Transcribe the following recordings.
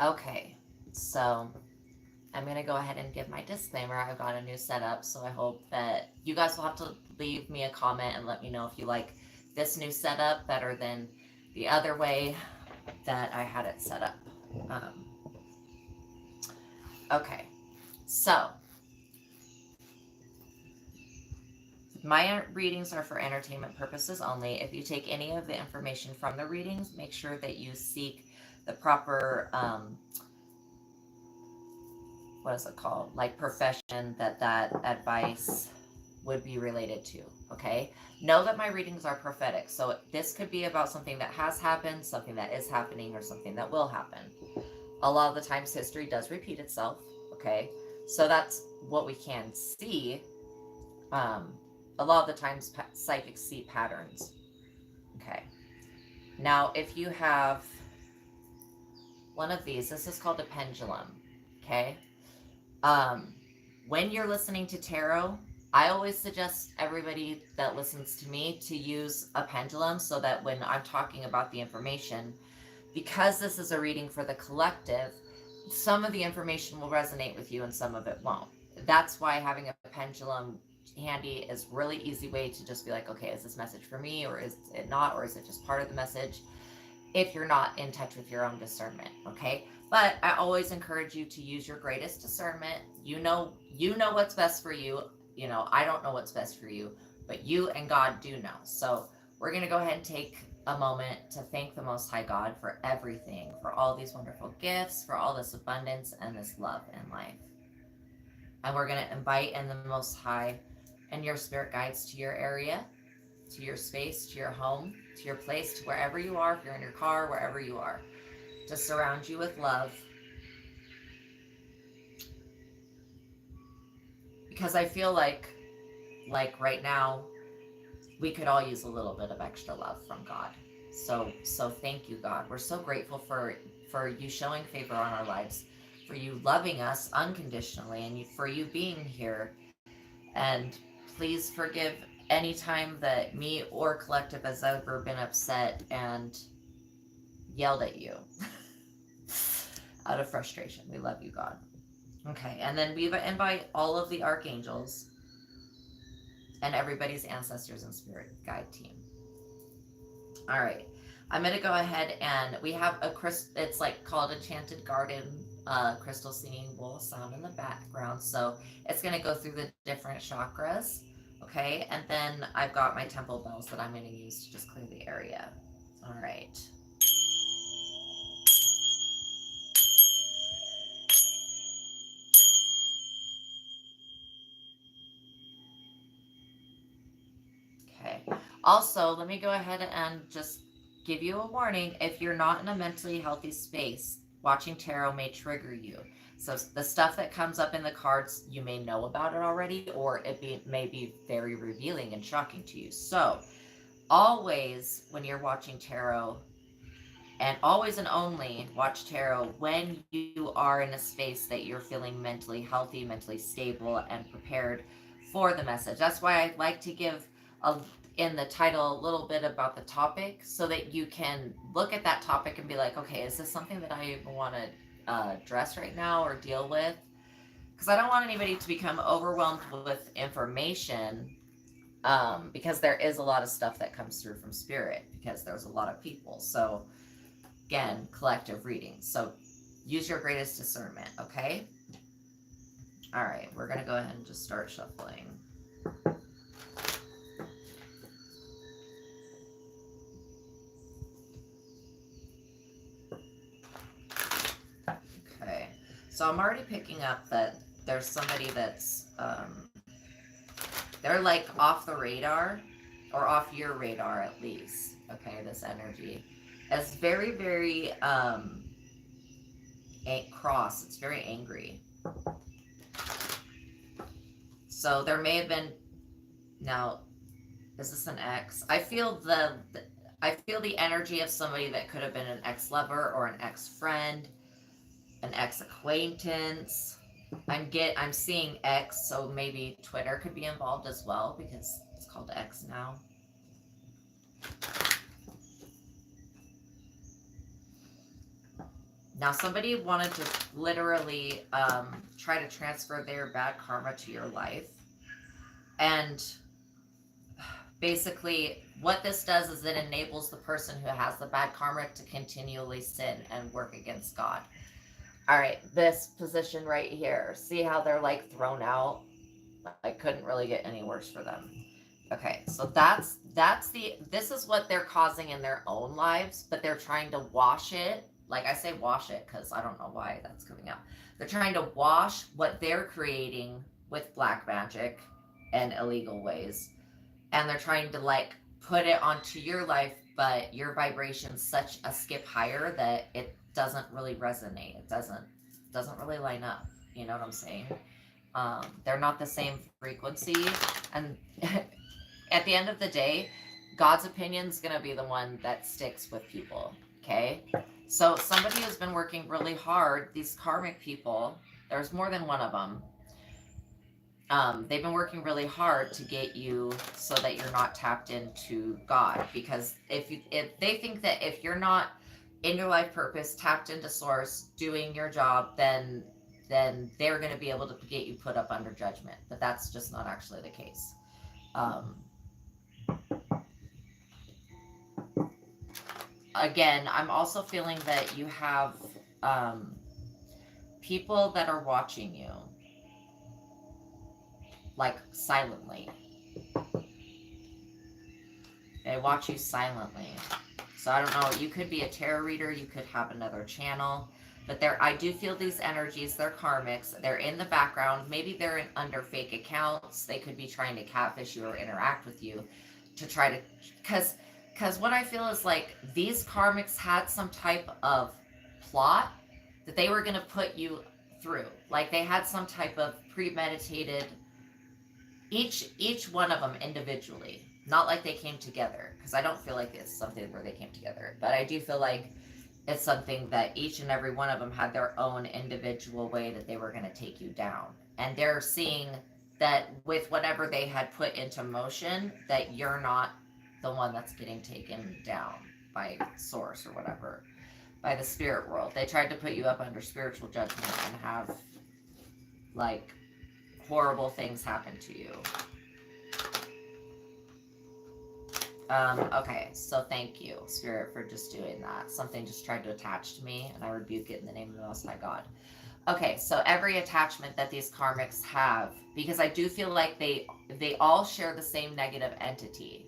Okay, so I'm going to go ahead and give my disclaimer. I've got a new setup, so I hope that you guys will have to leave me a comment and let me know if you like this new setup better than the other way that I had it set up. Um, okay, so my readings are for entertainment purposes only. If you take any of the information from the readings, make sure that you seek the proper what is it called, like profession that that advice would be related to. Okay, know that my readings are prophetic, so this could be about something that has happened, something that is happening, or something that will happen. A lot of the times history does repeat itself. Okay, so that's what we can see. um, a lot of the times psychics see patterns. Okay, now if you have one of these, this is called a pendulum. Okay, Um, when you're listening to tarot, I always suggest everybody that listens to me to use a pendulum so that when I'm talking about the information, because this is a reading for the collective, some of the information will resonate with you and some of it won't. That's why having a pendulum handy is really easy way to just be like, okay, is this message for me or is it not, or is it just part of the message? If you're not in touch with your own discernment, okay? But I always encourage you to use your greatest discernment. You know what's best for you. You know, I don't know what's best for you, but you and God do know. So we're going to go ahead and take a moment to thank the Most High God for everything, for all these wonderful gifts, for all this abundance and this love in life. And we're going to invite in the Most High and your spirit guides to your area, to your space, to your home, to your place, to wherever you are, if you're in your car, wherever you are, to surround you with love. Because I feel like right now, we could all use a little bit of extra love from God. So thank you, God. We're so grateful for you showing favor on our lives, for you loving us unconditionally, and for you being here. And please forgive any time that me or collective has ever been upset and yelled at you out of frustration. We love you, God. Okay, and then we invite all of the archangels and everybody's ancestors and spirit guide team. All right, I'm gonna go ahead and we have a crystal. It's like called Enchanted Garden. Crystal singing bowl sound in the background, so it's gonna go through the different chakras. Okay, and then I've got my temple bells that I'm gonna use to just clear the area. All right. Okay. Also, let me go ahead and just give you a warning. If you're not in a mentally healthy space, watching tarot may trigger you. So the stuff that comes up in the cards, you may know about it already, or may be very revealing and shocking to you. So always, when you're watching tarot, and always and only watch tarot when you are in a space that you're feeling mentally healthy, mentally stable, and prepared for the message. That's why I like to give a, in the title a little bit about the topic so that you can look at that topic and be like, okay, is this something that I even want to address right now or deal with? Because I don't want anybody to become overwhelmed with information, because there is a lot of stuff that comes through from spirit because there's a lot of people. So again, collective readings. So use your greatest discernment, okay? All right, we're going to go ahead and just start shuffling. Okay, so I'm already picking up that there's somebody that's, they're like off the radar, or off your radar at least, okay, this energy. It's very, very, cross. It's very angry. So there may have been, now, is this an ex? I feel the energy of somebody that could have been an ex-lover or an ex-friend, an ex-acquaintance. I'm seeing X, so maybe Twitter could be involved as well because it's called X now. Now, somebody wanted to literally try to transfer their bad karma to your life. And basically, what this does is it enables the person who has the bad karma to continually sin and work against God. All right, this position right here. See how they're like thrown out? I couldn't really get any worse for them. Okay, so this is what they're causing in their own lives, but they're trying to wash it. Like I say wash it because I don't know why that's coming out. They're trying to wash what they're creating with black magic and illegal ways. And they're trying to like put it onto your life, but your vibration's such a skip higher that it doesn't really resonate. It doesn't really line up. You know what I'm saying? They're not the same frequency, and at the end of the day, God's opinion is going to be the one that sticks with people. Okay, so somebody who's been working really hard, these karmic people, there's more than one of them. They've been working really hard to get you so that you're not tapped into God, because if they think that if you're not in your life purpose, tapped into source, doing your job, then they're going to be able to get you put up under judgment. But that's just not actually the case. Again, I'm also feeling that you have people that are watching you, like silently. They watch you silently. So I don't know, you could be a tarot reader, you could have another channel, but I do feel these energies, they're karmics, they're in the background, maybe they're under fake accounts, they could be trying to catfish you or interact with you to try to, because what I feel is like these karmics had some type of plot that they were going to put you through. Like they had some type of premeditated, each one of them individually. Not like they came together, because I don't feel like it's something where they came together. But I do feel like it's something that each and every one of them had their own individual way that they were going to take you down. And they're seeing that with whatever they had put into motion, that you're not the one that's getting taken down by source or whatever, by the spirit world. They tried to put you up under spiritual judgment and have like horrible things happen to you. Okay, so thank you, Spirit, for just doing that. Something just tried to attach to me, and I rebuke it in the name of the Most High God. Okay, so every attachment that these karmics have, because I do feel like they all share the same negative entity.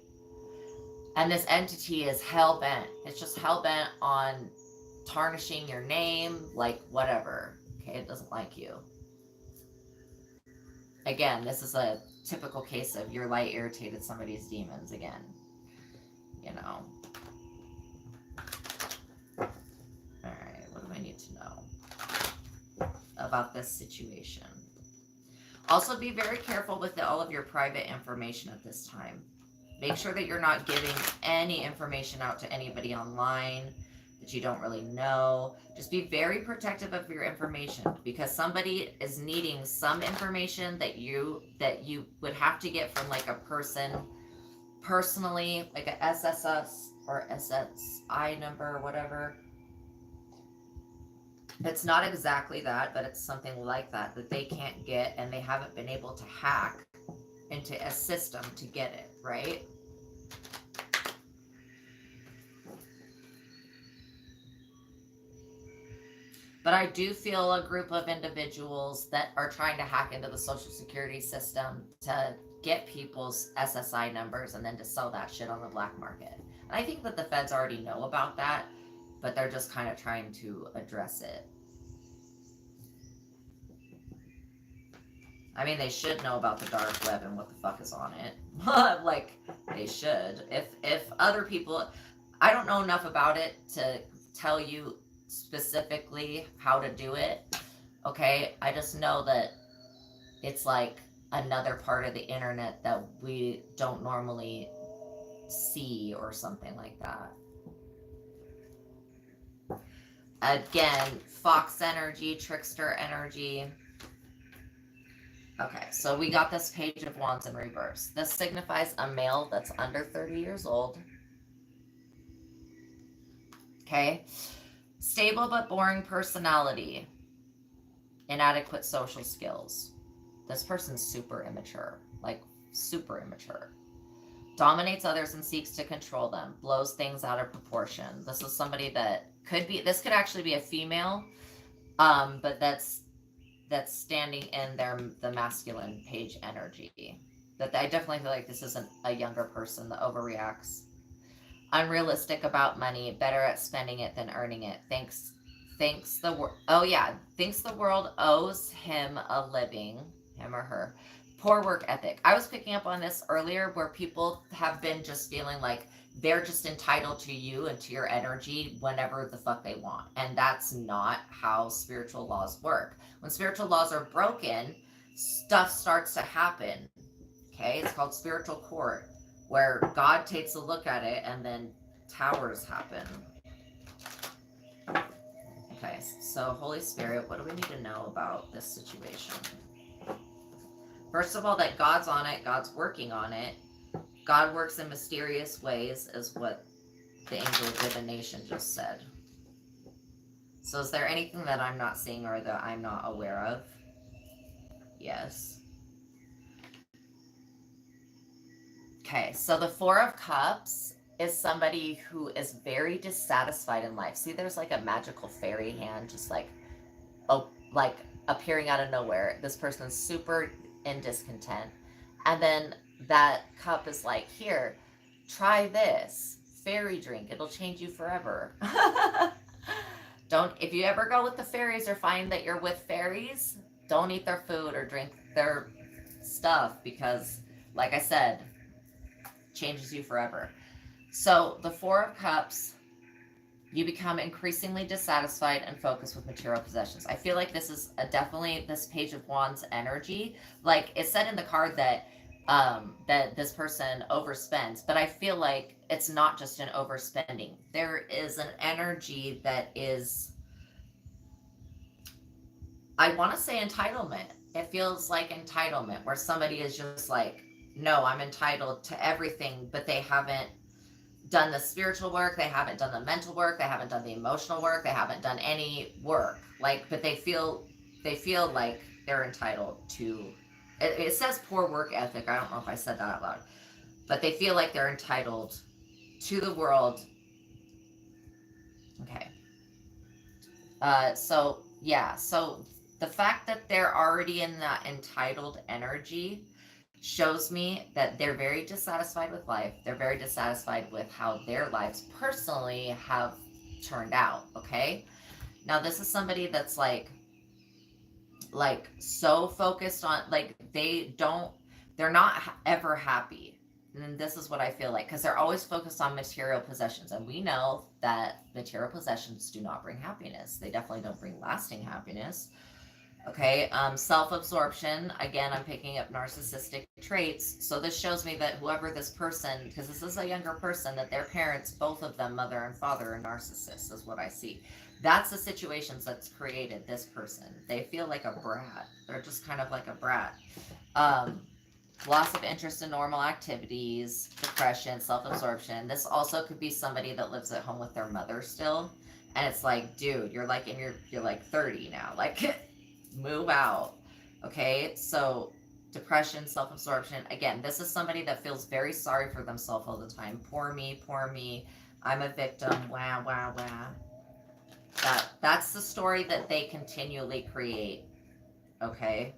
And this entity is hell-bent. It's just hell-bent on tarnishing your name, like whatever. Okay, it doesn't like you. Again, this is a typical case of your light irritated somebody's demons again. You know. Alright, what do I need to know about this situation? Also, be very careful with all of your private information at this time. Make sure that you're not giving any information out to anybody online that you don't really know. Just be very protective of your information, because somebody is needing some information that you would have to get from like a person personally, like a SSS or SSI number or whatever. It's not exactly that, but it's something like that they can't get, and they haven't been able to hack into a system to get it, right? But I do feel a group of individuals that are trying to hack into the Social Security system to get people's SSI numbers and then to sell that shit on the black market. And I think that the feds already know about that, but they're just kind of trying to address it. I mean, they should know about the dark web and what the fuck is on it. Like, they should. If other people... I don't know enough about it to tell you specifically how to do it. Okay? I just know that it's like another part of the internet that we don't normally see or something like that. Again, fox energy, trickster energy. Okay, so we got this Page of Wands in reverse. This signifies a male that's under 30 years old. Okay, Stable but boring personality. Inadequate social skills. This person's super immature. Like, super immature. Dominates others and seeks to control them. Blows things out of proportion. This is somebody that could be, this could actually be a female, but that's standing in the masculine page energy. That I definitely feel like this isn't a younger person that overreacts. Unrealistic about money, better at spending it than earning it. Thinks the world owes him a living, him or her. Poor work ethic. I was picking up on this earlier, where people have been just feeling like they're just entitled to you and to your energy whenever the fuck they want. And that's not how spiritual laws work. When spiritual laws are broken, stuff starts to happen. Okay, it's called spiritual court, where God takes a look at it and then towers happen. Okay, so Holy Spirit, what do we need to know about this situation? First of all, that God's on it, God's working on it. God works in mysterious ways, is what the angel of divination just said. So is there anything that I'm not seeing or that I'm not aware of? Yes. Okay, so the Four of Cups is somebody who is very dissatisfied in life. See, there's like a magical fairy hand just like, oh, like appearing out of nowhere. This person's super in discontent. And then that cup is like, here, try this fairy drink. It'll change you forever. If you ever go with the fairies or find that you're with fairies, don't eat their food or drink their stuff because, like I said, changes you forever. So the Four of Cups, you become increasingly dissatisfied and focused with material possessions. I feel like this is definitely this Page of Wands energy. Like it said in the card that this person overspends, but I feel like it's not just an overspending. There is an energy that is, I want to say entitlement. It feels like entitlement, where somebody is just like, no, I'm entitled to everything, but they haven't done the spiritual work, they haven't done the mental work, they haven't done the emotional work, they haven't done any work. Like, but they feel like they're entitled to. It says poor work ethic. I don't know if I said that out loud, but they feel like they're entitled to the world. Okay. So the fact that they're already in that entitled energy shows me that they're very dissatisfied with life. They're very dissatisfied with how their lives personally have turned out. Okay. Now this is somebody that's like so focused on, like, they're not ever happy. And this is what I feel like, because they're always focused on material possessions. And we know that material possessions do not bring happiness. They definitely don't bring lasting happiness. Okay, self-absorption. Again, I'm picking up narcissistic traits. So this shows me that whoever this person, because this is a younger person, that their parents, both of them, mother and father, are narcissists, is what I see. That's the situations that's created this person. They feel like a brat. They're just kind of like a brat. Loss of interest in normal activities, depression, self-absorption. This also could be somebody that lives at home with their mother still. And it's like, dude, you're like you're like 30 now. Like, move out. Okay, so depression, self-absorption. Again, this is somebody that feels very sorry for themselves all the time. Poor me, I'm a victim. Wah, wah, wah. That's the story that they continually create. Okay.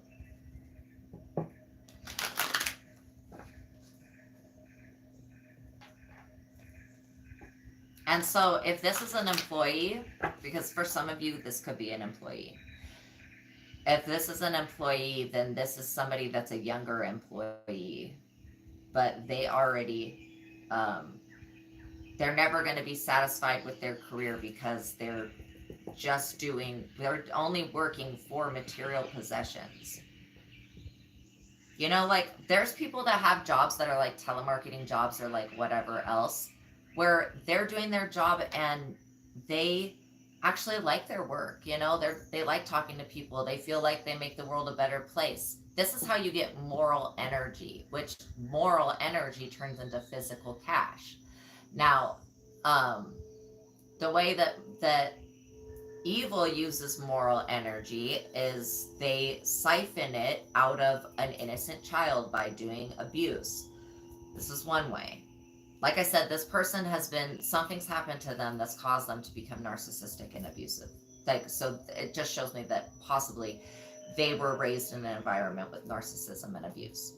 And so if this is an employee, because for some of you this could be an employee, if this is an employee, then this is somebody that's a younger employee, but they already, they're never going to be satisfied with their career because they're only working for material possessions. You know, like, there's people that have jobs that are like telemarketing jobs or like whatever else, where they're doing their job and they actually like their work. You know, they like talking to people. They feel like they make the world a better place. This is how you get moral energy, which moral energy turns into physical cash. Now, the way that evil uses moral energy is they siphon it out of an innocent child by doing abuse. This is one way. Like I said, this person has been, something's happened to them that's caused them to become narcissistic and abusive. Like, so it just shows me that possibly they were raised in an environment with narcissism and abuse.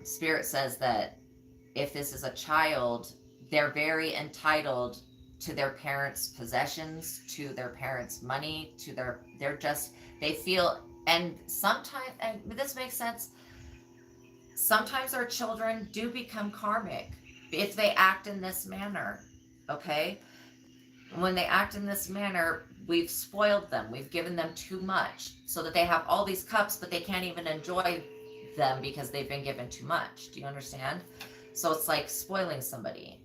Spirit says that if this is a child, they're very entitled to their parents' possessions, to their parents' money, to they feel, and sometimes, and this makes sense, sometimes our children do become karmic if they act in this manner, okay? When they act in this manner, we've spoiled them. We've given them too much so that they have all these cups, but they can't even enjoy them because they've been given too much. Do you understand? So it's like spoiling somebody.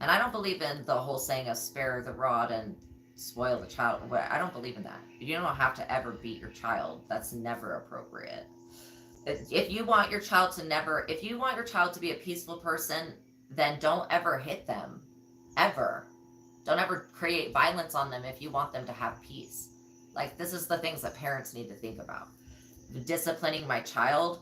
And I don't believe in the whole saying of spare the rod and spoil the child. I don't believe in that. You don't have to ever beat your child. That's never appropriate. If you want your child to be a peaceful person, then don't ever hit them. Ever. Don't ever create violence on them if you want them to have peace. Like, this is the things that parents need to think about. Disciplining my child,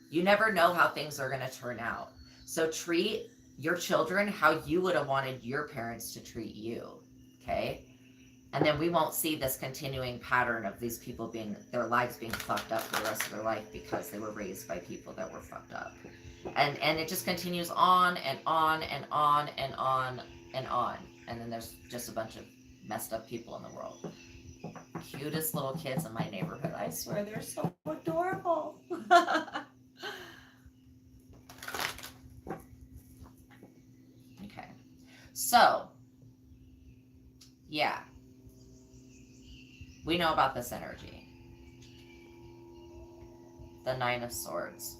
you never know how things are going to turn out. So treat your children how you would have wanted your parents to treat you, okay? And then we won't see this continuing pattern of these people their lives being fucked up for the rest of their life because they were raised by people that were fucked up. And it just continues on and on and on and on and on. And then there's just a bunch of messed up people in the world. Cutest little kids in my neighborhood. I swear they're so adorable. Okay. So, yeah. We know about this energy. The Nine of Swords.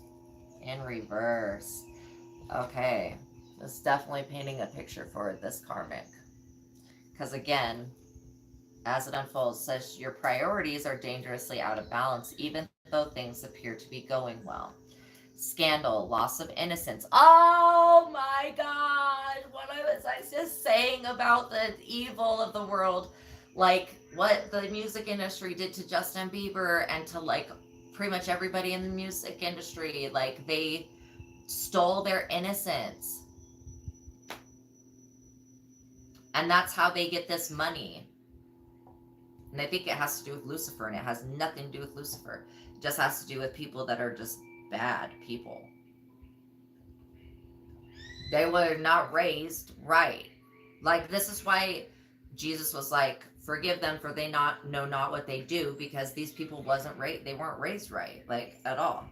In reverse. Okay. It's definitely painting a picture for this karmic. Because again, as it unfolds, says your priorities are dangerously out of balance, even though things appear to be going well. Scandal, loss of innocence. Oh my God! What was I just saying about the evil of the world? Like what the music industry did to Justin Bieber and to like pretty much everybody in the music industry. Like they stole their innocence. And that's how they get this money. And I think it has to do with Lucifer, and it has nothing to do with Lucifer. It just has to do with people that are just bad people. They were not raised right. Like, this is why Jesus was like, forgive them for they know not what they do, because these people they weren't raised right, like, at all.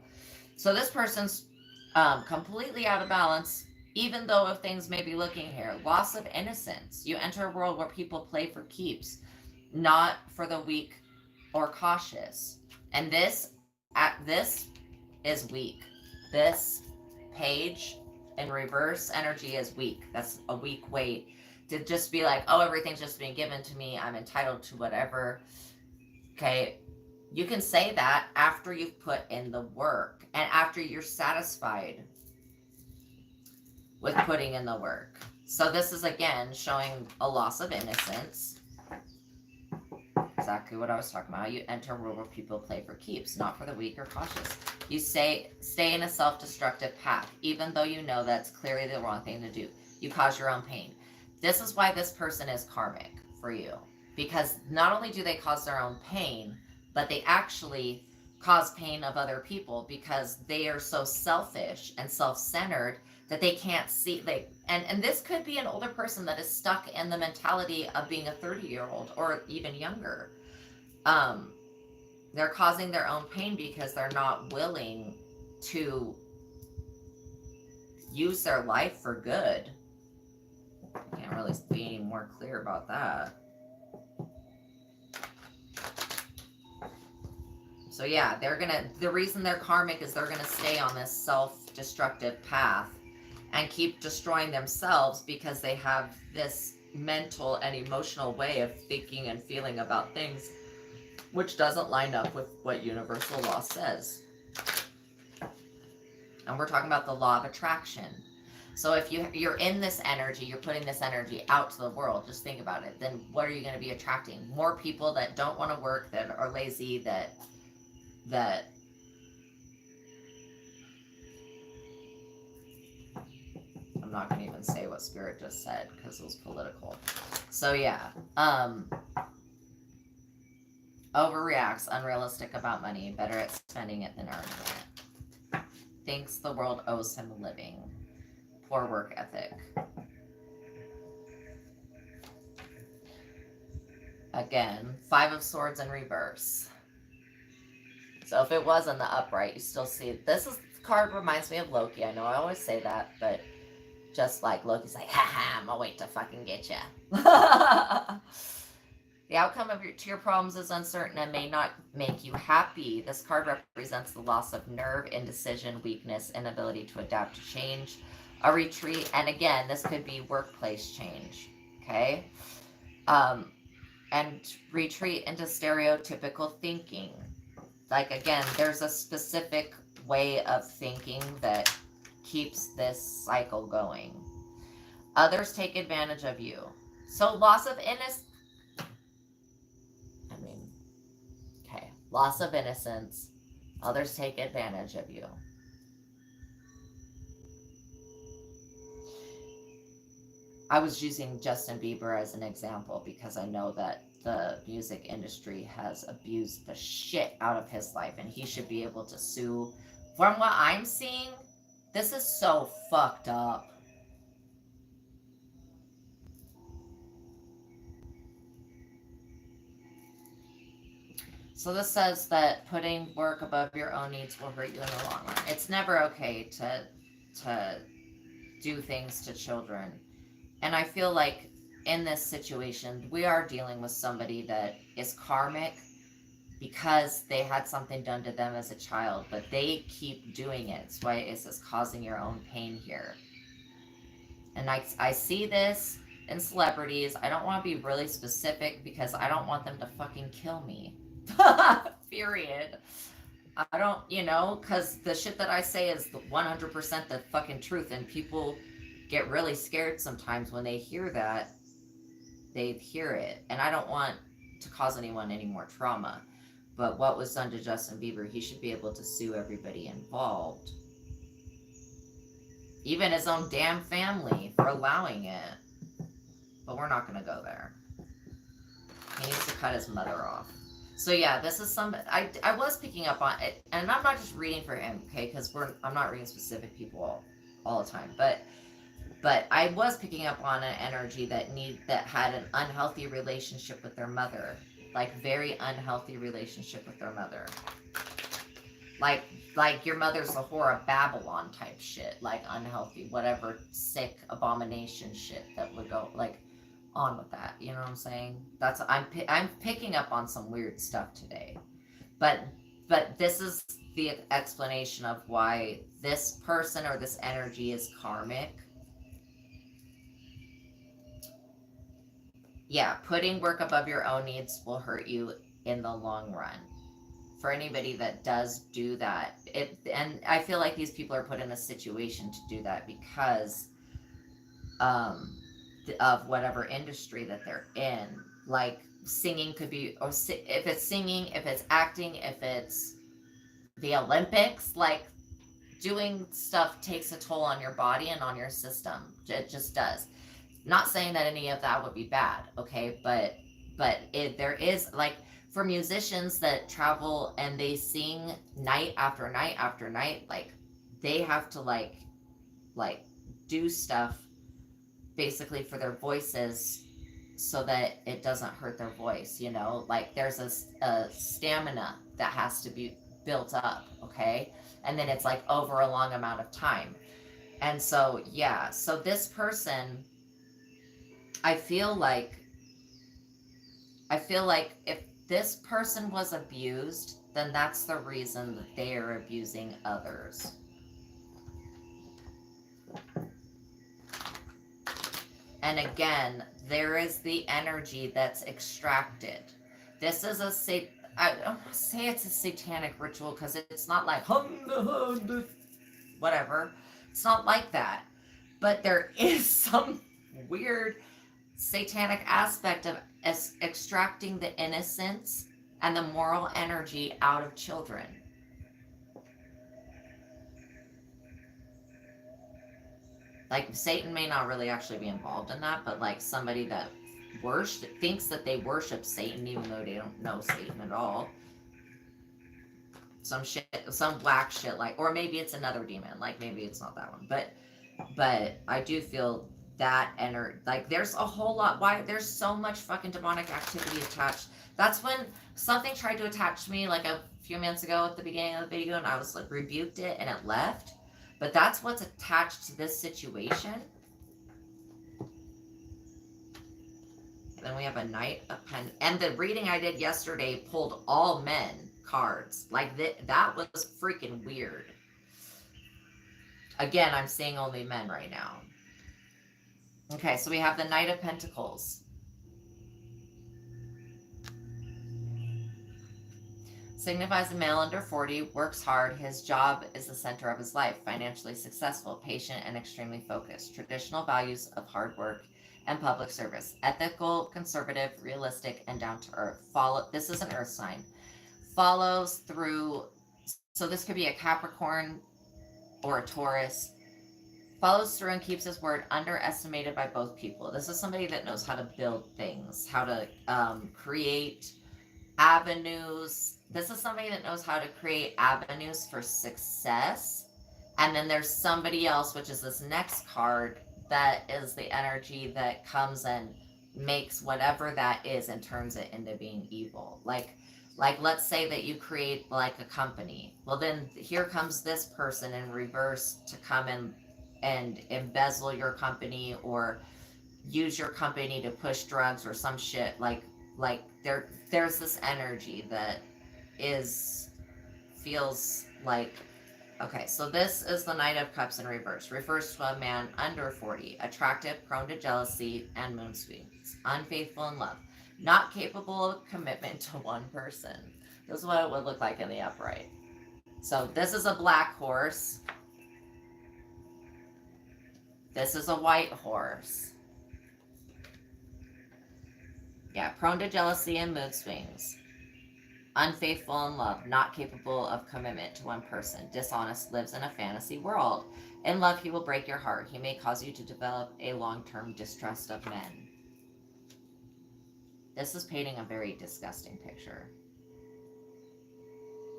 So this person's completely out of balance, even though if things may be looking here. Loss of innocence. You enter a world where people play for keeps, not for the weak or cautious. And this is weak. This page in reverse energy is weak. That's a weak way to just be like, oh, everything's just being given to me. I'm entitled to whatever. Okay. You can say that after you've put in the work and after you're satisfied with putting in the work. So this is again showing a loss of innocence. Exactly what I was talking about. You enter a world where people play for keeps, not for the weak or cautious. You stay in a self-destructive path, even though you know that's clearly the wrong thing to do. You cause your own pain. This is why this person is karmic for you. Because not only do they cause their own pain, but they actually cause pain of other people because they are so selfish and self-centered that they can't see. And this could be an older person that is stuck in the mentality of being a 30-year-old or even younger. They're causing their own pain because they're not willing to use their life for good. I can't really be any more clear about that. So yeah, the reason they're karmic is they're gonna stay on this self-destructive path and keep destroying themselves because they have this mental and emotional way of thinking and feeling about things, which doesn't line up with what universal law says. And we're talking about the law of attraction. So if you're in this energy, you're putting this energy out to the world, just think about it. Then what are you going to be attracting? More people that don't want to work, that are lazy, that I'm not going to even say what Spirit just said because it was political. So yeah, overreacts, unrealistic about money, better at spending it than earning it. Thinks the world owes him a living. Poor work ethic. Again, 5 of Swords in reverse. So if it was in the upright, you still see this card reminds me of Loki. I know I always say that, but just like Loki's like, haha, I'm gonna wait to fucking get you. The outcome to your problems is uncertain and may not make you happy. This card represents the loss of nerve, indecision, weakness, inability to adapt to change, a retreat, and again, this could be workplace change, okay? And retreat into stereotypical thinking. Like, again, there's a specific way of thinking that keeps this cycle going. Others take advantage of you. So loss of innocence. Loss of innocence. Others take advantage of you. I was using Justin Bieber as an example because I know that the music industry has abused the shit out of his life and he should be able to sue. From what I'm seeing, this is so fucked up. So this says that putting work above your own needs will hurt you in the long run. It's never okay to do things to children. And I feel like in this situation, we are dealing with somebody that is karmic because they had something done to them as a child, but they keep doing it. It's why it says causing your own pain here. And I see this in celebrities. I don't want to be really specific because I don't want them to fucking kill me. Period. I don't, because the shit that I say is 100% the fucking truth, and people get really scared sometimes when they hear that. They hear it, and I don't want to cause anyone any more trauma. But what was done to Justin Bieber, he should be able to sue everybody involved. Even his own damn family for allowing it. But we're not going to go there. He needs to cut his mother off. So yeah, this is I was picking up on it, and I'm not just reading for him, okay? Because I'm not reading specific people all the time, but I was picking up on an energy that had an unhealthy relationship with their mother, like very unhealthy relationship with their mother, like your mother's the whore of Babylon type shit, like unhealthy, whatever sick abomination shit that would go like. On with that, you know what I'm saying? I'm picking up on some weird stuff today, but this is the explanation of why this person or this energy is karmic. Yeah, putting work above your own needs will hurt you in the long run. For anybody that does do that, and I feel like these people are put in a situation to do that because of whatever industry that they're in. Like singing could be, or if it's singing, if it's acting, if it's the Olympics, like doing stuff takes a toll on your body and on your system. It just does. Not saying that any of that would be bad, okay? But there is, like, for musicians that travel and they sing night after night after night, like they have to like do stuff basically for their voices so that it doesn't hurt their voice, like there's a stamina that has to be built up, okay? And then it's like over a long amount of time. And so yeah, so this person, I feel like if this person was abused, then that's the reason that they are abusing others. And again, there is the energy that's extracted. This is I don't say it's a satanic ritual because it's not like, whatever. It's not like that. But there is some weird satanic aspect of extracting the innocence and the moral energy out of children. Like, Satan may not really actually be involved in that, but like somebody that thinks that they worship Satan even though they don't know Satan at all. Some shit, some black shit, like, or maybe it's another demon, like maybe it's not that one, but I do feel that like there's a whole lot, why there's so much fucking demonic activity attached. That's when something tried to attach to me like a few minutes ago at the beginning of the video, and I was like, rebuked it and it left. But that's what's attached to this situation. And then we have a Knight of Pentacles, and the reading I did yesterday pulled all men cards. Like that was freaking weird. Again, I'm seeing only men right now. Okay, so we have the Knight of Pentacles. Signifies a male under 40, works hard, his job is the center of his life, financially successful, patient, and extremely focused. Traditional values of hard work and public service. Ethical, conservative, realistic, and down to earth. This is an earth sign. Follows through, so this could be a Capricorn or a Taurus. Follows through and keeps his word, underestimated by both people. This is somebody that knows how to build things, how to create avenues. This is somebody that knows how to create avenues for success. And then there's somebody else, which is this next card, that is the energy that comes and makes whatever that is and turns it into being evil. Like let's say that you create like a company. Well, then here comes this person in reverse to come in and embezzle your company or use your company to push drugs or some shit. Like there's this energy that feels like, okay, so this is the Knight of Cups in reverse. Refers to a man under 40, attractive, prone to jealousy and moon swings, unfaithful in love, not capable of commitment to one person. This is what it would look like in the upright. So this is a black horse. This is a white horse. Yeah, prone to jealousy and mood swings. Unfaithful in love, not capable of commitment to one person. Dishonest, lives in a fantasy world. In love, he will break your heart. He may cause you to develop a long-term distrust of men. This is painting a very disgusting picture.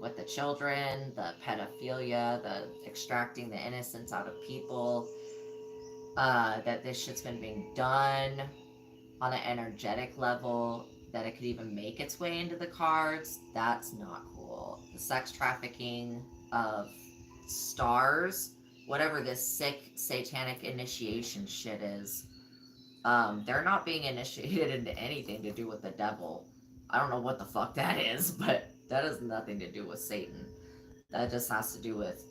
With the children, the pedophilia, the extracting the innocence out of people. That this shit's been being done on an energetic level, that it could even make its way into the cards. That's not cool. The sex trafficking of stars, whatever this sick satanic initiation shit is, they're not being initiated into anything to do with the devil. I don't know what the fuck that is, but that has nothing to do with Satan. That just has to do with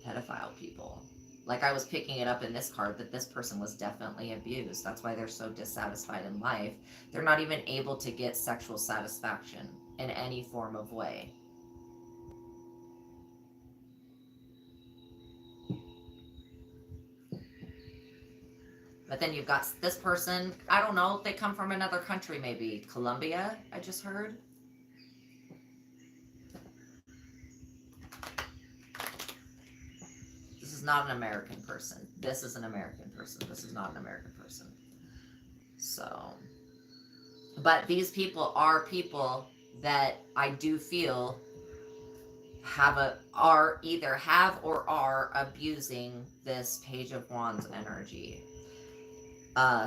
pedophile people. Like, I was picking it up in this card that this person was definitely abused. That's why they're so dissatisfied in life. They're not even able to get sexual satisfaction in any form of way. But then you've got this person, I don't know, they come from another country maybe. Colombia, I just heard. This is not an American person. This is an American person. This is not an American person. So, but these people are people that I do feel are either have or are abusing this Page of Wands energy.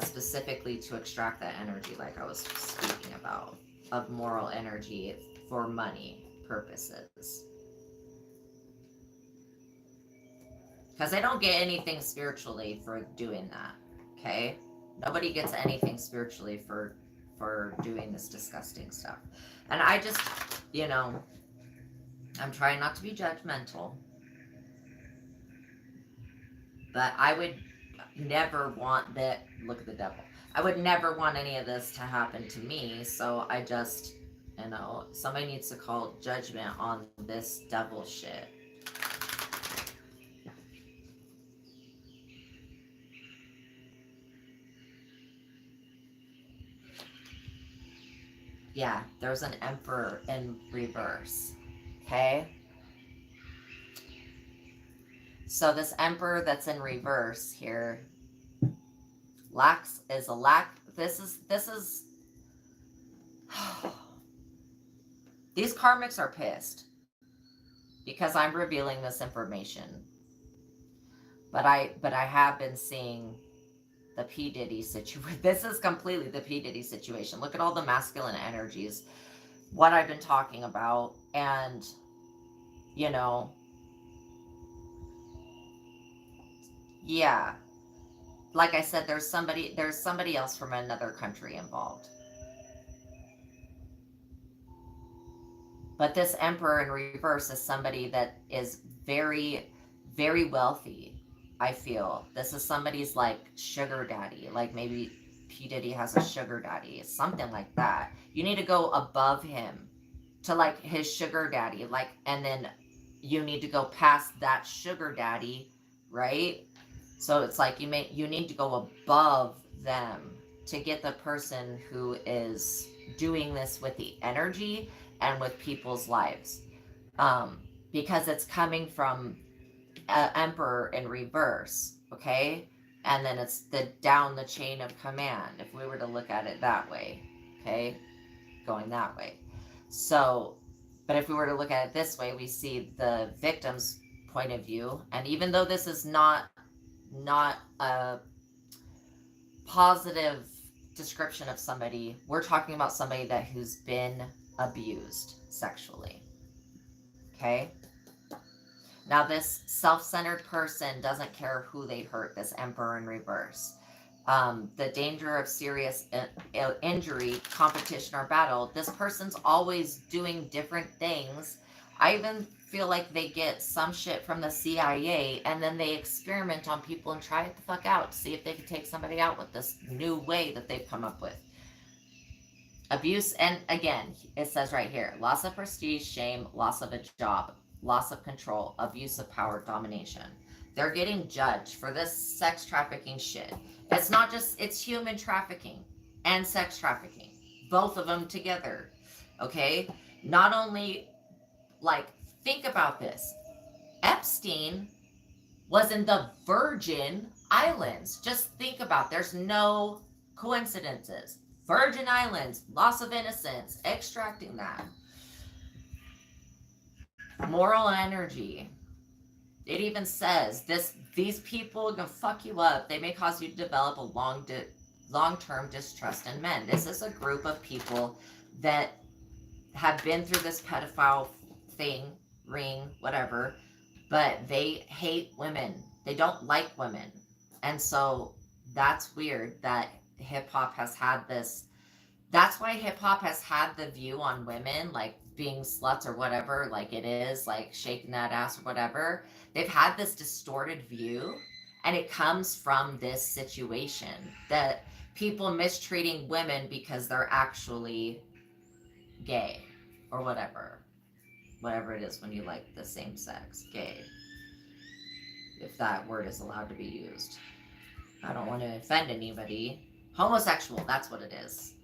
Specifically to extract that energy, like I was speaking about, of moral energy for money purposes. Because they don't get anything spiritually for doing that, okay? Nobody gets anything spiritually for doing this disgusting stuff. And I just, I'm trying not to be judgmental, but I would never want that. Look at the devil. I would never want any of this to happen to me. So I just, somebody needs to call judgment on this devil shit. Yeah, there's an Emperor in reverse. Okay? So this Emperor that's in reverse here lacks is a lack. This is these karmics are pissed because I'm revealing this information. But I have been seeing the P. Diddy situation. This is completely the P. Diddy situation. Look at all the masculine energies, what I've been talking about, and you know, yeah. Like I said, there's somebody else from another country involved. But this Emperor in reverse is somebody that is very, very wealthy. I feel this is somebody's like sugar daddy, like maybe P. Diddy has a sugar daddy, something like that. You need to go above him to like his sugar daddy, like, and then you need to go past that sugar daddy, right? So it's like you need to go above them to get the person who is doing this with the energy and with people's lives, um, because it's coming from emperor in reverse, okay? And then it's the down the chain of command, if we were to look at it that way, okay? Going that way. So, but if we were to look at it this way, we see the victim's point of view. And even though this is not a positive description of somebody, we're talking about somebody who's been abused sexually. Okay? Now, this self-centered person doesn't care who they hurt, this emperor in reverse. The danger of serious injury, competition, or battle, this person's always doing different things. I even feel like they get some shit from the CIA and then they experiment on people and try it the fuck out to see if they can take somebody out with this new way that they've come up with. Abuse, and again, it says right here, loss of prestige, shame, loss of a job, loss of control, abuse of power, domination. They're getting judged for this sex trafficking shit. It's not just, it's human trafficking and sex trafficking. Both of them together. Okay? Not only, like, think about this. Epstein was in the Virgin Islands. Just think about, there's no coincidences. Virgin Islands, loss of innocence, extracting that. Moral energy. It even says these people are gonna fuck you up. They may cause you to develop a long-term distrust in men. This is a group of people that have been through this pedophile thing, ring, whatever, but they hate women. They don't like women. And so that's weird that hip hop has had this. That's why hip hop has had the view on women, like being sluts or whatever, like it is, like shaking that ass or whatever. They've had this distorted view, and it comes from this situation that people mistreating women because they're actually gay or whatever. Whatever it is when you like the same sex, gay. If that word is allowed to be used. I don't want to offend anybody. Homosexual, that's what it is.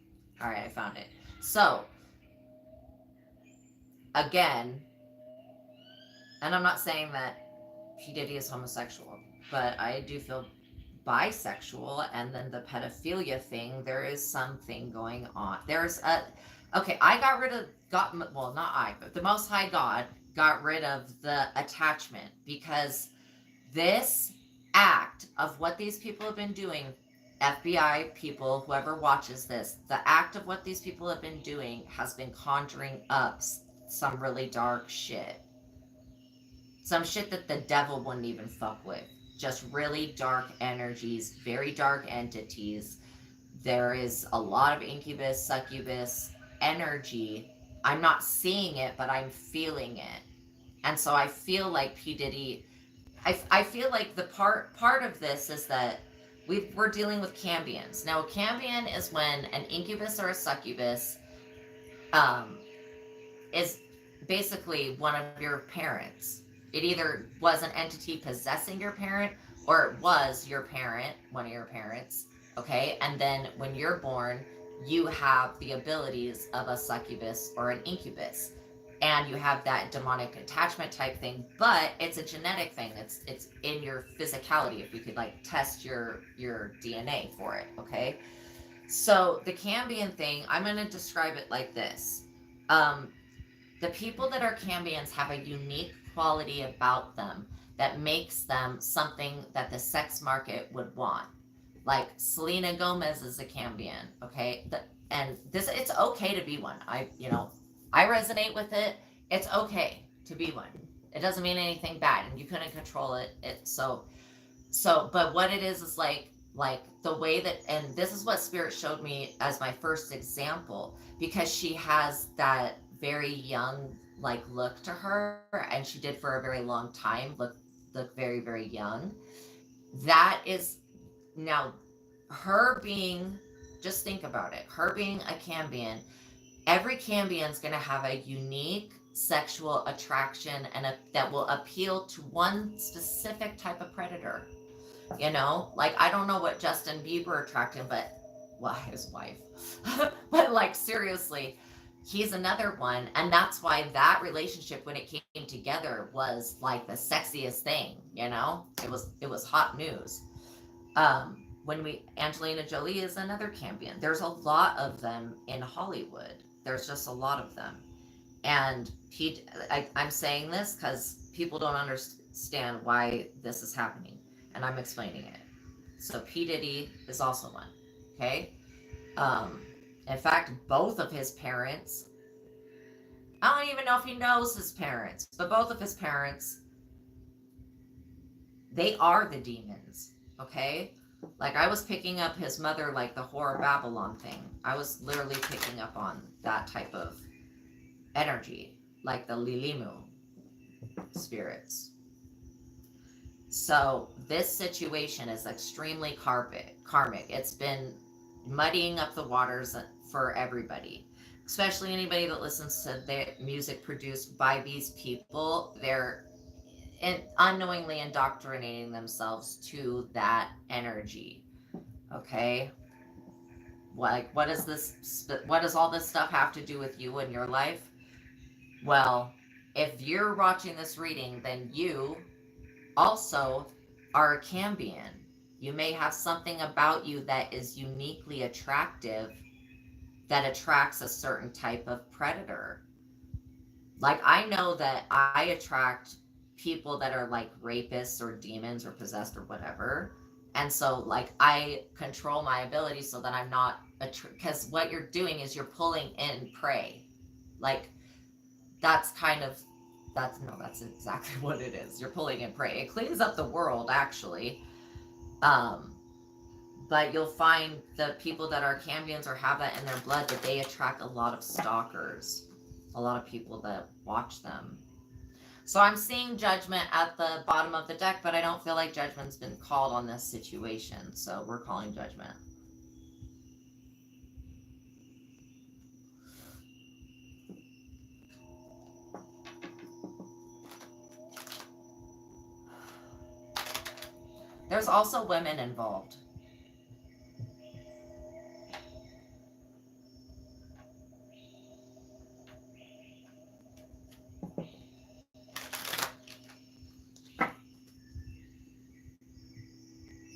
All right, I found it. So, again, and I'm not saying that P. Diddy is homosexual, but I do feel bisexual, and then the pedophilia thing, there is something going on. Okay, well, not I, but the Most High God got rid of the attachment, because this act of what these people have been doing, FBI people, whoever watches this, the act of what these people have been doing has been conjuring up some really dark shit. Some shit that the devil wouldn't even fuck with. Just really dark energies, very dark entities. There is a lot of incubus, succubus energy. I'm not seeing it, but I'm feeling it. And so I feel like P. Diddy, I feel like the part of this is that we're dealing with cambions. Now, a cambion is when an incubus or a succubus is basically one of your parents. It either was an entity possessing your parent, or it was your parent, one of your parents, okay? And then when you're born, you have the abilities of a succubus or an incubus, and you have that demonic attachment type thing, but it's a genetic thing. It's in your physicality. If you could like test your DNA for it, okay? So the Cambion thing, I'm going to describe it like this. Um, the people that are Cambions have a unique quality about them that makes them something that the sex market would want. Like Selena Gomez is a Cambion, okay? And this, it's okay to be one. I resonate with it. It's okay to be one. It doesn't mean anything bad, and you couldn't control it. But what it is like the way that, and this is what Spirit showed me as my first example, because she has that very young like look to her, and she did for a very long time look very, very young. That is now her being, just think about it, her being a Cambion. Every Cambion is going to have a unique sexual attraction that will appeal to one specific type of predator. Like I don't know what Justin Bieber attracted, but well, his wife. But like seriously, he's another one, and that's why that relationship, when it came together, was like the sexiest thing. It was hot news. When we Angelina Jolie is another Cambion. There's a lot of them in Hollywood. There's just a lot of them, and I'm saying this because people don't understand why this is happening, and I'm explaining it. So P Diddy is also one. Okay. Um, in fact, both of his parents. I don't even know if he knows his parents, but both of his parents, they are the demons. Okay. Like I was picking up his mother, like the Whore of Babylon thing. I was literally picking up on that type of energy, like the Lilimu spirits. So this situation is extremely karmic. It's been muddying up the waters for everybody, especially anybody that listens to the music produced by these people. They're unknowingly indoctrinating themselves to that energy. Okay, what is this? What does all this stuff have to do with you and your life? Well, if you're watching this reading, then you also are a Cambion. You may have something about you that is uniquely attractive, that attracts a certain type of predator. Like I know that I attract people that are like rapists or demons or possessed or whatever. And so like I control my ability so that I'm not because what you're doing is you're pulling in prey. Like that's kind of that's exactly what it is. You're pulling in prey. It cleans up the world actually. But you'll find the people that are Cambions or have that in their blood, that they attract a lot of stalkers, a lot of people that watch them. So I'm seeing judgment at the bottom of the deck, but I don't feel like judgment's been called on this situation, so we're calling judgment. There's also women involved.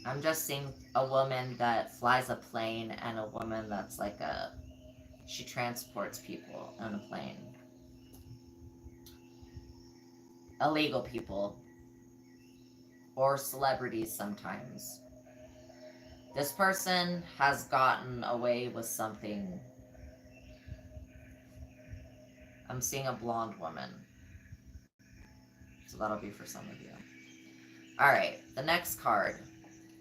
I'm just seeing a woman that flies a plane and a woman that's like she transports people on a plane. Illegal people. Or celebrities sometimes. This person has gotten away with something. I'm seeing a blonde woman. So that'll be for some of you. Alright, the next card.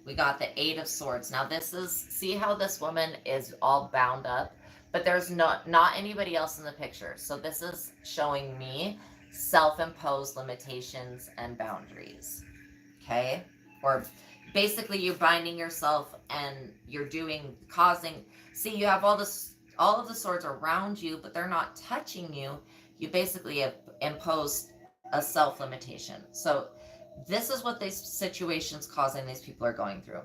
We got the Eight of Swords. Now this is, see how this woman is all bound up? But there's not anybody else in the picture. So this is showing me self-imposed limitations and boundaries. Okay? Or basically you're binding yourself and you're see, you have all of the swords around you, but they're not touching you. You basically have imposed a self-limitation. So this is what these situations causing these people are going through.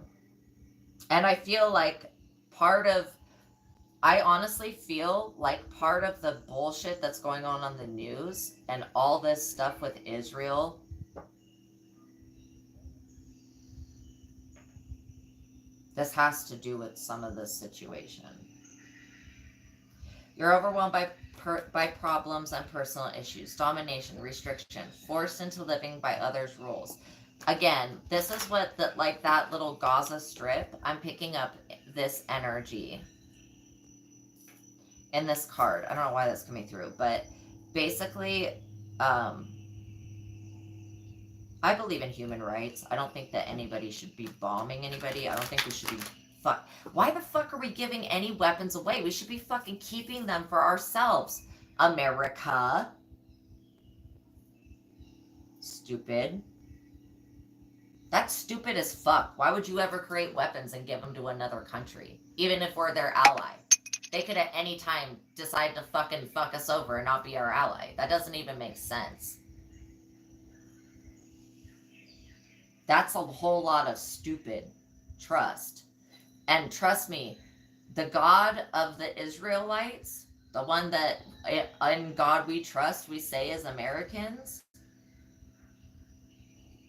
And I feel like part of I honestly feel like part of the bullshit that's going on the news and all this stuff with Israel, this has to do with some of this situation. You're overwhelmed by problems and personal issues, domination, restriction, forced into living by others' rules. Again, this is what that little Gaza Strip, I'm picking up this energy in this card. I don't know why that's coming through, but basically, I believe in human rights. I don't think that anybody should be bombing anybody. I don't think we should be why the fuck are we giving any weapons away? We should be fucking keeping them for ourselves. America. Stupid. That's stupid as fuck. Why would you ever create weapons and give them to another country? Even if we're their ally. They could at any time decide to fucking fuck us over and not be our ally. That doesn't even make sense. That's a whole lot of stupid trust. And trust me, the God of the Israelites, the one that in God we trust, we say as Americans,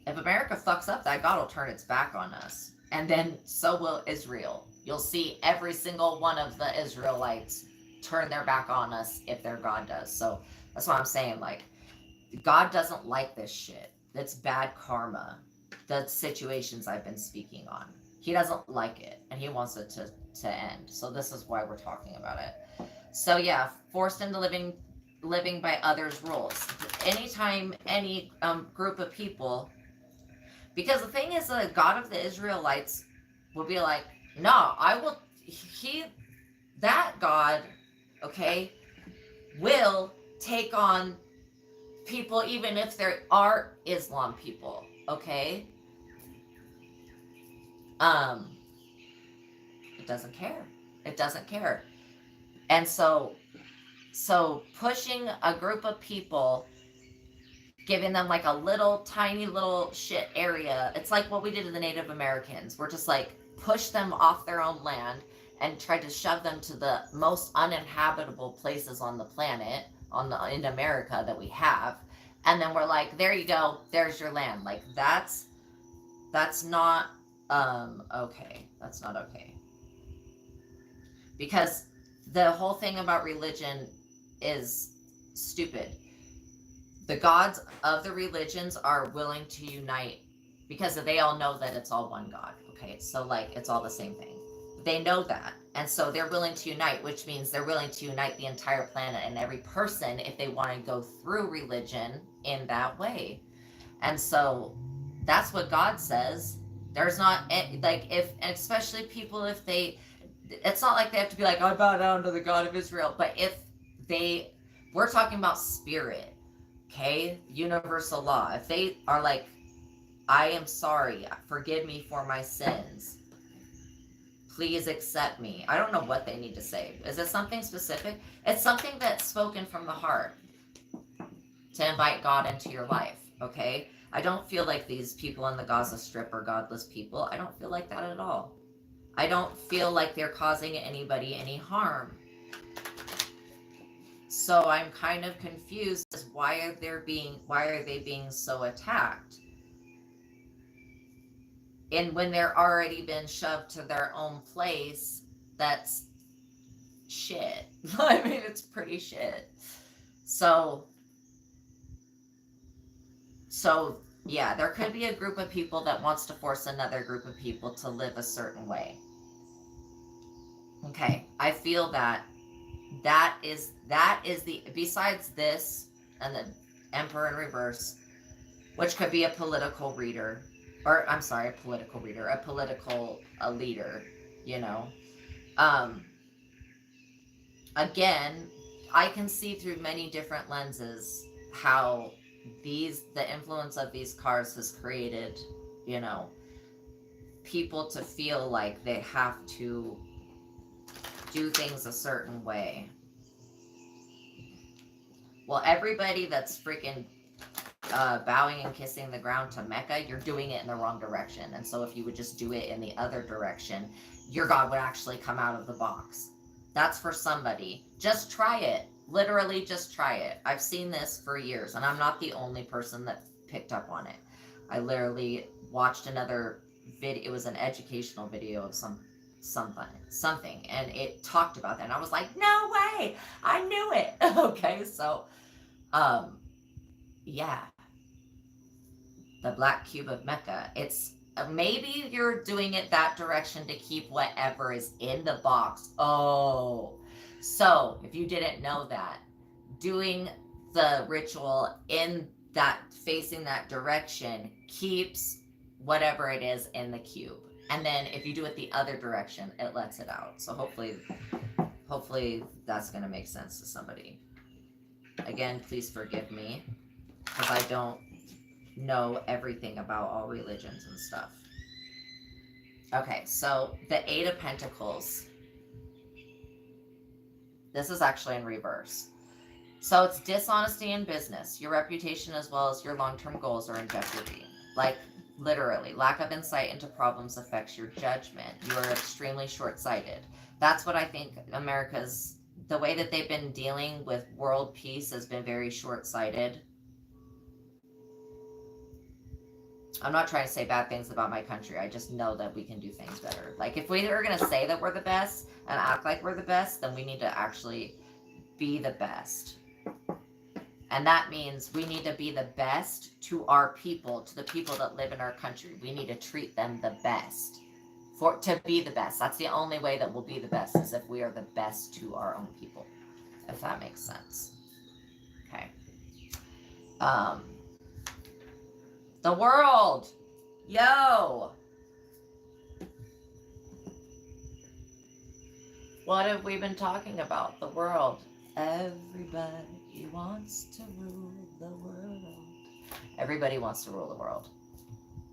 if America fucks up, that God will turn its back on us. And then so will Israel. You'll see every single one of the Israelites turn their back on us if their God does. So that's what I'm saying. Like, God doesn't like this shit. That's bad karma. The situations I've been speaking on. He doesn't like it, and he wants it to end. So this is why we're talking about it. So yeah, forced into living by others' rules. Anytime any group of people, because the thing is, the God of the Israelites will be like, no, I will. That God, okay, will take on people even if there are Islam people, okay. It doesn't care. It doesn't care. And so pushing a group of people, giving them like a little tiny little shit area. It's like what we did to the Native Americans. We're just like push them off their own land and tried to shove them to the most uninhabitable places on the planet, in America that we have. And then we're like, there you go, there's your land. Like that's not okay. That's not okay. Because the whole thing about religion is stupid. The gods of the religions are willing to unite because they all know that it's all one God. Okay, so like it's all the same thing. They know that, and so they're willing to unite, which means they're willing to unite the entire planet and every person if they want to go through religion in that way. And so that's what God says. There's not like especially people it's not like they have to be like, I bow down to the God of Israel, but if we're talking about spirit, okay, universal law. If they are like, I am sorry, forgive me for my sins, please accept me. I don't know what they need to say. Is it something specific? It's something that's spoken from the heart to invite God into your life, okay? I don't feel like these people in the Gaza Strip are godless people. I don't feel like that at all. I don't feel like they're causing anybody any harm. So I'm kind of confused as why are they being so attacked? And when they're already been shoved to their own place, that's shit. I mean, it's pretty shit. So yeah, there could be a group of people that wants to force another group of people to live a certain way. Okay, I feel that is the, besides this and the Emperor in reverse, which could be a political reader, or I'm sorry, a political leader, you know. Again, I can see through many different lenses how the influence of these cards has created, you know, people to feel like they have to do things a certain way. Well, everybody that's freaking bowing and kissing the ground to Mecca, you're doing it in the wrong direction. And so if you would just do it in the other direction, your God would actually come out of the box. That's for somebody. Just try it. Literally just try it. I've seen this for years, and I'm not the only person that picked up on it. I literally watched another video. It was an educational video of something, and it talked about that, and I was like, no way, I knew it. Okay, so yeah, the black cube of Mecca. It's maybe you're doing it that direction to keep whatever is in the box. Oh, so if you didn't know that, doing the ritual in that, facing that direction, keeps whatever it is in the cube. And then if you do it the other direction, it lets it out. So hopefully that's going to make sense to somebody. Again, please forgive me, because I don't know everything about all religions and stuff. Okay, so the Eight of Pentacles. This is actually in reverse. So it's dishonesty in business. Your reputation as well as your long-term goals are in jeopardy. Like, literally, lack of insight into problems affects your judgment. You are extremely short-sighted. That's what I think America's, the way that they've been dealing with world peace has been very short-sighted. I'm not trying to say bad things about my country. I just know that we can do things better. Like, if we are going to say that we're the best and act like we're the best, then we need to actually be the best. And that means we need to be the best to our people, to the people that live in our country. We need to treat them the best. To be the best. That's the only way that we'll be the best, is if we are the best to our own people. If that makes sense. Okay. The world. Yo. What have we been talking about? The world. Everybody wants to rule the world. Everybody wants to rule the world.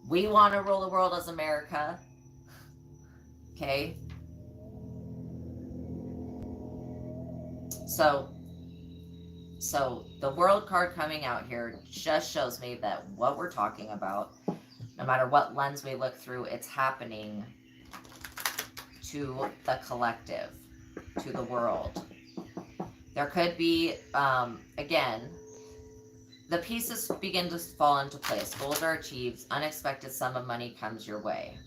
We want to rule the world as America. Okay? So the world card coming out here just shows me that what we're talking about, no matter what lens we look through, it's happening to the collective, to the world. There could be, again, the pieces begin to fall into place. Goals are achieved. Unexpected sum of money comes your way.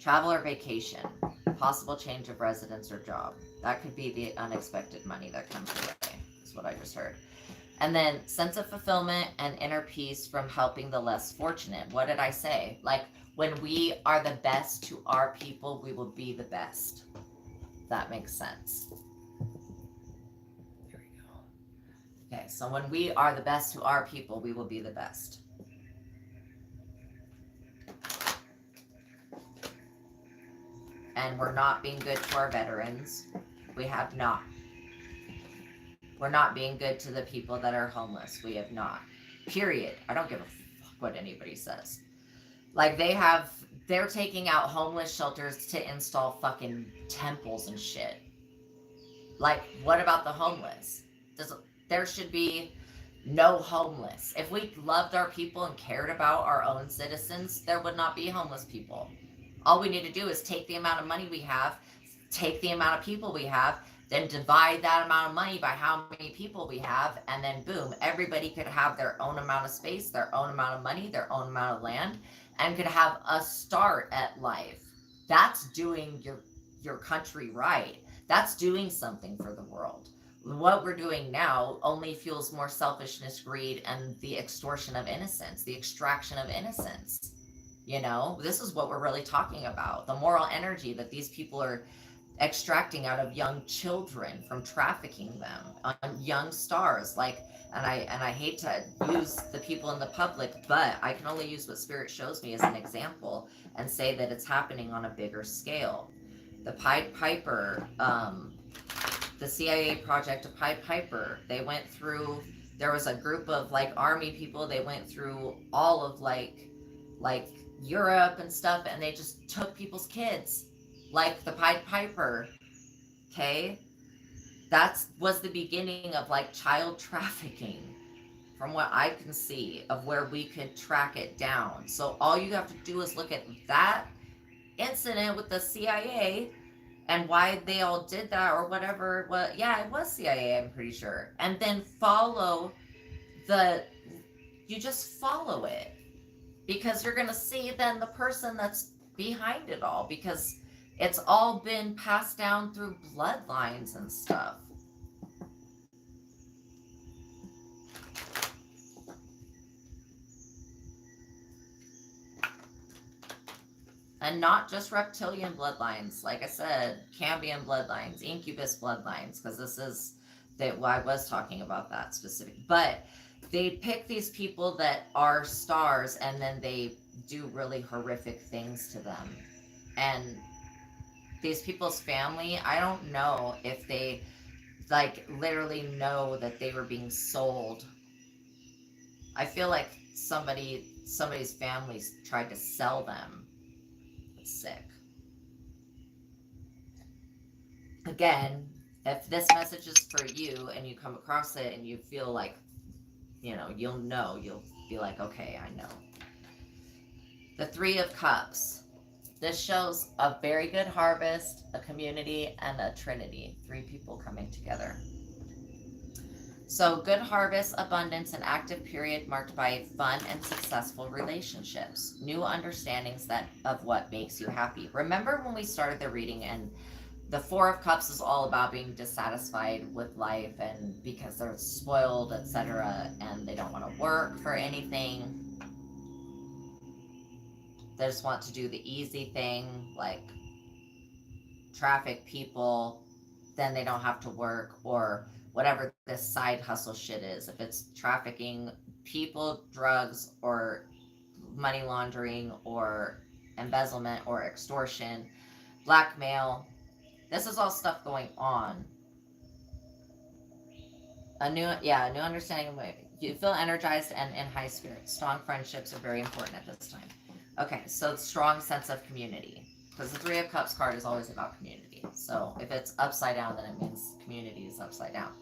Travel or vacation. Possible change of residence or job. That could be the unexpected money that comes your way. Is what I just heard. And then sense of fulfillment and inner peace from helping the less fortunate. What did I say? Like, when we are the best to our people, we will be the best. That makes sense. Here we go. Okay, so when we are the best to our people, we will be the best. And we're not being good to our veterans. We have not. We're not being good to the people that are homeless. We have not. Period. I don't give a fuck what anybody says. Like, they're taking out homeless shelters to install fucking temples and shit. Like, what about the homeless? There should be no homeless. If we loved our people and cared about our own citizens, there would not be homeless people. All we need to do is take the amount of money we have, take the amount of people we have, then divide that amount of money by how many people we have, and then boom, everybody could have their own amount of space, their own amount of money, their own amount of land, and could have a start at life. That's doing your country right. That's doing something for the world. What we're doing now only fuels more selfishness, greed, and the extortion of innocence, the extraction of innocence. You know, this is what we're really talking about. The moral energy that these people are extracting out of young children from trafficking them on young stars. Like, and I hate to use the people in the public, but I can only use what Spirit shows me as an example and say that it's happening on a bigger scale. The Pied Piper, the CIA project of Pied Piper, they went through, there was a group of like army people, they went through all of like Europe and stuff, and they just took people's kids, like the Pied Piper. Okay, that was the beginning of like child trafficking, from what I can see of where we could track it down. So all you have to do is look at that incident with the CIA and why they all did that or whatever. Well, yeah, it was CIA, I'm pretty sure. And then you just follow it, because you're going to see then the person that's behind it all, because it's all been passed down through bloodlines and stuff. And not just reptilian bloodlines, like I said, Cambion bloodlines, incubus bloodlines, because this is that I was talking about that specific. But they pick these people that are stars, and then they do really horrific things to them. And these people's family, I don't know if they like literally know that they were being sold. I feel like somebody's families tried to sell them. It's sick. Again, if this message is for you and you come across it and you feel like, you'll be like, okay, I know. The Three of Cups. This shows a very good harvest, a community, and a trinity. 3 people coming together. So good harvest, abundance, an active period marked by fun and successful relationships. New understandings of what makes you happy. Remember when we started the reading, and the Four of Cups is all about being dissatisfied with life and because they're spoiled, etc., and they don't want to work for anything. They just want to do the easy thing, like traffic people, then they don't have to work, or whatever this side hustle shit is. If it's trafficking people, drugs, or money laundering, or embezzlement, or extortion, blackmail, this is all stuff going on. A new understanding. You feel energized and in high spirits. Strong friendships are very important at this time. Okay, so strong sense of community. Because the Three of Cups card is always about community. So if it's upside down, then it means community is upside down.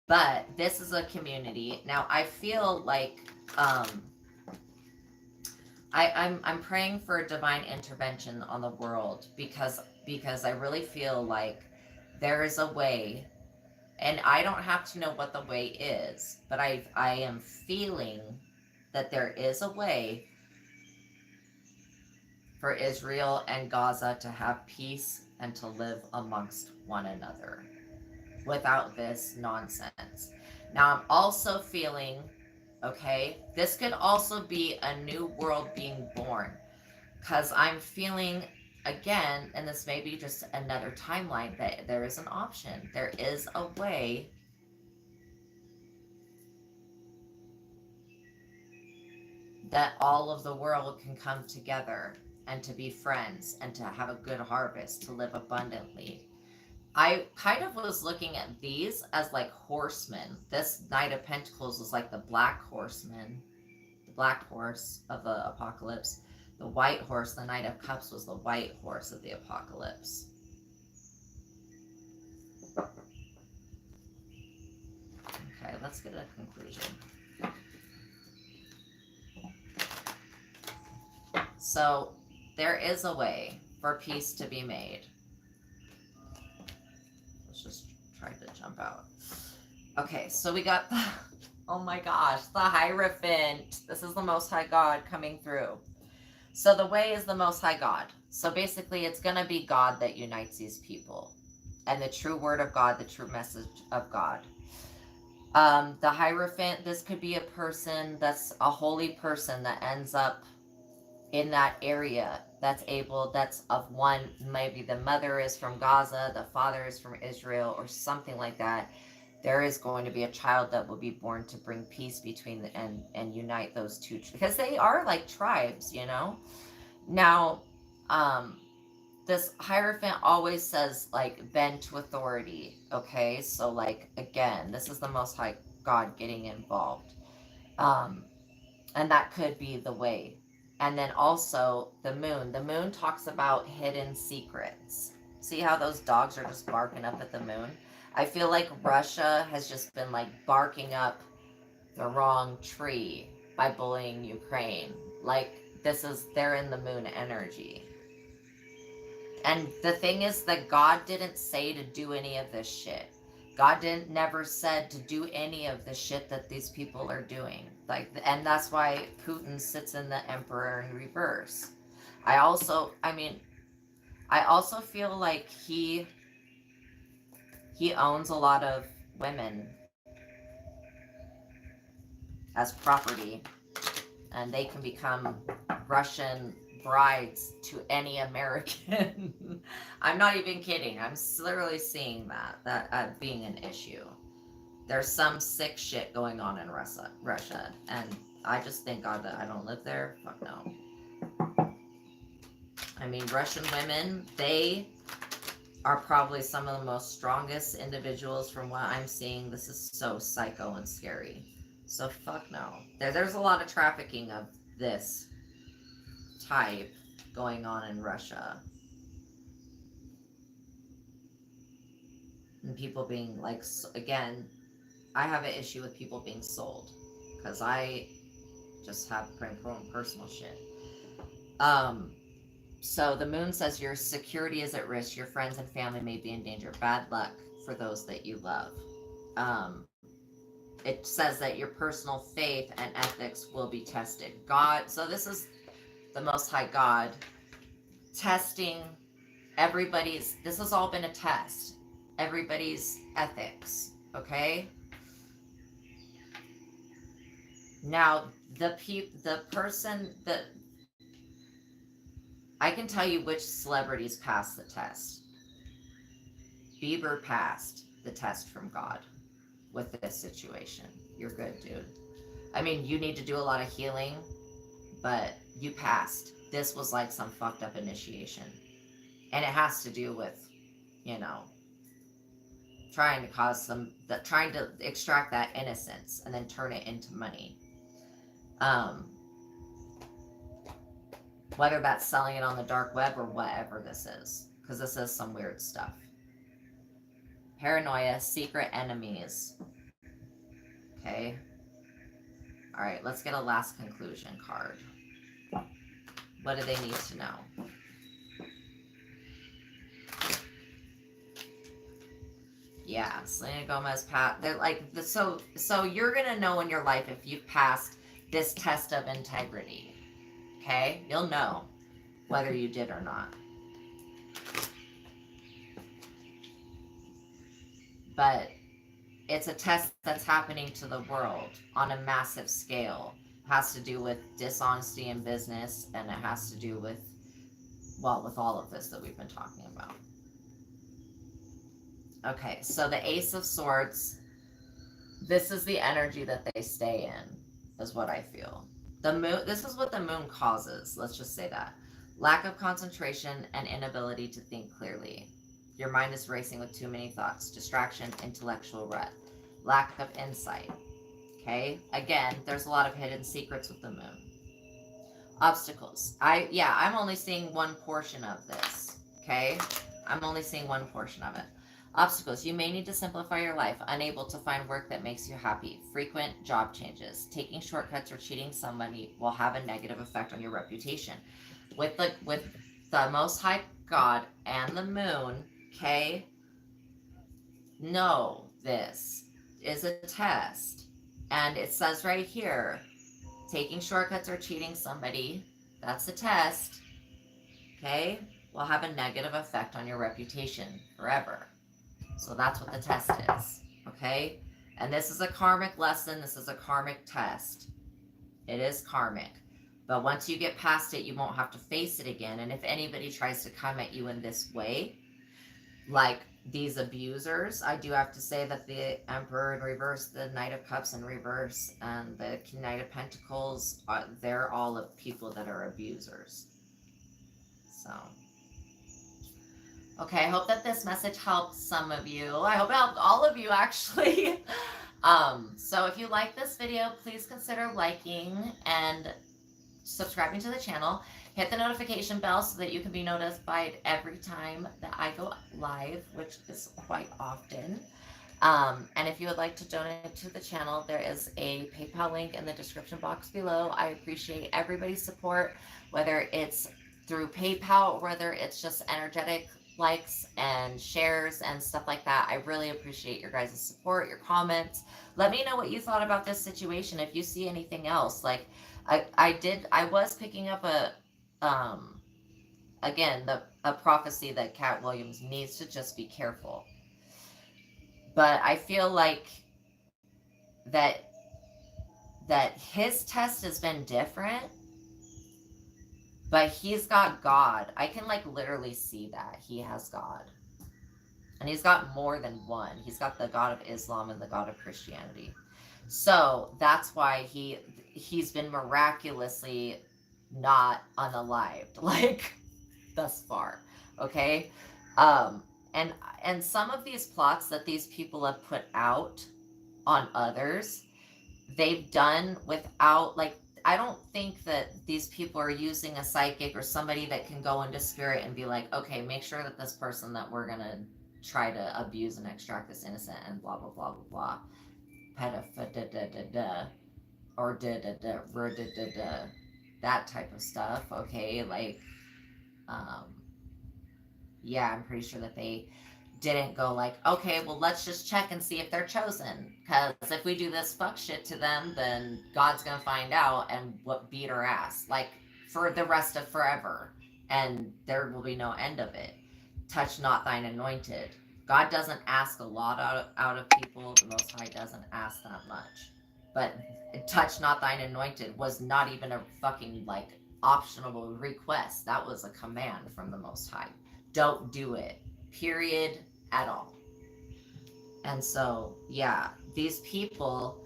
But this is a community. Now I feel like I'm praying for divine intervention on the world, because I really feel like there is a way, and I don't have to know what the way is, but I am feeling that there is a way for Israel and Gaza to have peace and to live amongst one another without this nonsense. Now I'm also feeling, okay, this could also be a new world being born, because I'm feeling again, and this may be just another timeline, that there is an option. There is a way that all of the world can come together and to be friends and to have a good harvest, to live abundantly. I kind of was looking at these as like horsemen. This Knight of Pentacles was like the black horseman, the black horse of the apocalypse. The white horse, the Knight of Cups, was the white horse of the apocalypse. Okay, let's get a conclusion. So there is a way for peace to be made. Let's just try to jump out. Okay, so we got the, oh my gosh, the Hierophant. This is the Most High God coming through. So the way is the Most High God. So basically it's going to be God that unites these people, and the true word of God, the true message of God. The Hierophant, this could be a person that's a holy person that ends up in that area, that's of one, maybe the mother is from Gaza, the father is from Israel, or something like that. There is going to be a child that will be born to bring peace between and unite those two, because they are like tribes, Now, this Hierophant always says like bend to authority. Okay, so like again, this is the Most High God getting involved, and that could be the way. And then also the moon. The moon talks about hidden secrets. See how those dogs are just barking up at the moon? I feel like Russia has just been like barking up the wrong tree by bullying Ukraine. Like they're in the moon energy. And the thing is that God didn't say to do any of this shit. God didn't never said to do any of the shit that these people are doing. Like, and that's why Putin sits in the emperor in reverse. I also feel like he owns a lot of women as property, and they can become Russian brides to any American. I'm not even kidding. I'm literally seeing that being an issue. There's some sick shit going on in Russia, and I just thank God that I don't live there. Fuck no. I mean, Russian women, they are probably some of the most strongest individuals from what I'm seeing. This is so psycho and scary. So fuck no. There's a lot of trafficking of this type going on in Russia. And people being like, again, I have an issue with people being sold. Because I just have personal shit. So the moon says your security is at risk. Your friends and family may be in danger. Bad luck for those that you love. It says that your personal faith and ethics will be tested. God, so this is the Most High God testing everybody's, this has all been a test. Everybody's ethics, okay? Now, the person that, I can tell you which celebrities passed the test. Bieber passed the test from God with this situation. You're good, dude. I mean, you need to do a lot of healing, but you passed. This was like some fucked up initiation. And it has to do with, you know, trying to extract that innocence and then turn it into money. Whether that's selling it on the dark web or whatever this is, because this is some weird stuff. Paranoia, secret enemies. Okay. All right, let's get a last conclusion card. What do they need to know? Yeah, Selena Gomez, they're like, so you're gonna know in your life if you've passed this test of integrity. Okay? You'll know whether you did or not. But it's a test that's happening to the world on a massive scale. It has to do with dishonesty in business, and it has to do with, well, with all of this that we've been talking about. Okay, so the Ace of Swords, this is the energy that they stay in, is what I feel. The moon, this is what the moon causes, let's just say that. Lack of concentration and inability to think clearly. Your mind is racing with too many thoughts. Distraction, intellectual rut. Lack of insight. Okay? Again, there's a lot of hidden secrets with the moon. Obstacles. I'm only seeing one portion of this. Okay? I'm only seeing one portion of it. Obstacles. You may need to simplify your life. Unable to find work that makes you happy. Frequent job changes. Taking shortcuts or cheating somebody will have a negative effect on your reputation. With the Most High God and the moon, okay? No, this is a test. And it says right here, taking shortcuts or cheating somebody, that's a test, okay? Will have a negative effect on your reputation forever. So that's what the test is, okay? And this is a karmic lesson. This is a karmic test. It is karmic. But once you get past it, you won't have to face it again. And if anybody tries to come at you in this way, like these abusers, I do have to say that the Emperor in reverse, the Knight of Cups in reverse, and the Knight of Pentacles, they're all of people that are abusers. So... okay, I hope that this message helped some of you. I hope it helped all of you, actually. So if you like this video, please consider liking and subscribing to the channel. Hit the notification bell so that you can be notified every time that I go live, which is quite often. And if you would like to donate to the channel, there is a PayPal link in the description box below. I appreciate everybody's support, whether it's through PayPal, whether it's just energetic likes and shares and stuff like that. I really appreciate your guys' support, your comments. Let me know what you thought about this situation. If you see anything else, like I was picking up um, again, a prophecy that Cat Williams needs to just be careful. But I feel like that his test has been different, but he's got God. I can like literally see that he has God. And he's got more than one. He's got the God of Islam and the God of Christianity. So that's why he's been miraculously not unalived, like, thus far. Okay? And some of these plots that these people have put out on others, they've done without, like, I don't think that these people are using a psychic or somebody that can go into spirit and be like, okay, make sure that this person that we're gonna try to abuse and extract this innocent and blah blah blah blah blah, pedophilia or that type of stuff. Okay, like, yeah, I'm pretty sure that they didn't go like, okay, well, let's just check and see if they're chosen. Because if we do this fuck shit to them, then God's going to find out and beat our ass. Like, for the rest of forever. And there will be no end of it. Touch not thine anointed. God doesn't ask a lot out of people. The Most High doesn't ask that much. But touch not thine anointed was not even a fucking, like, optional request. That was a command from the Most High. Don't do it. Period. At all. And so, yeah, these people,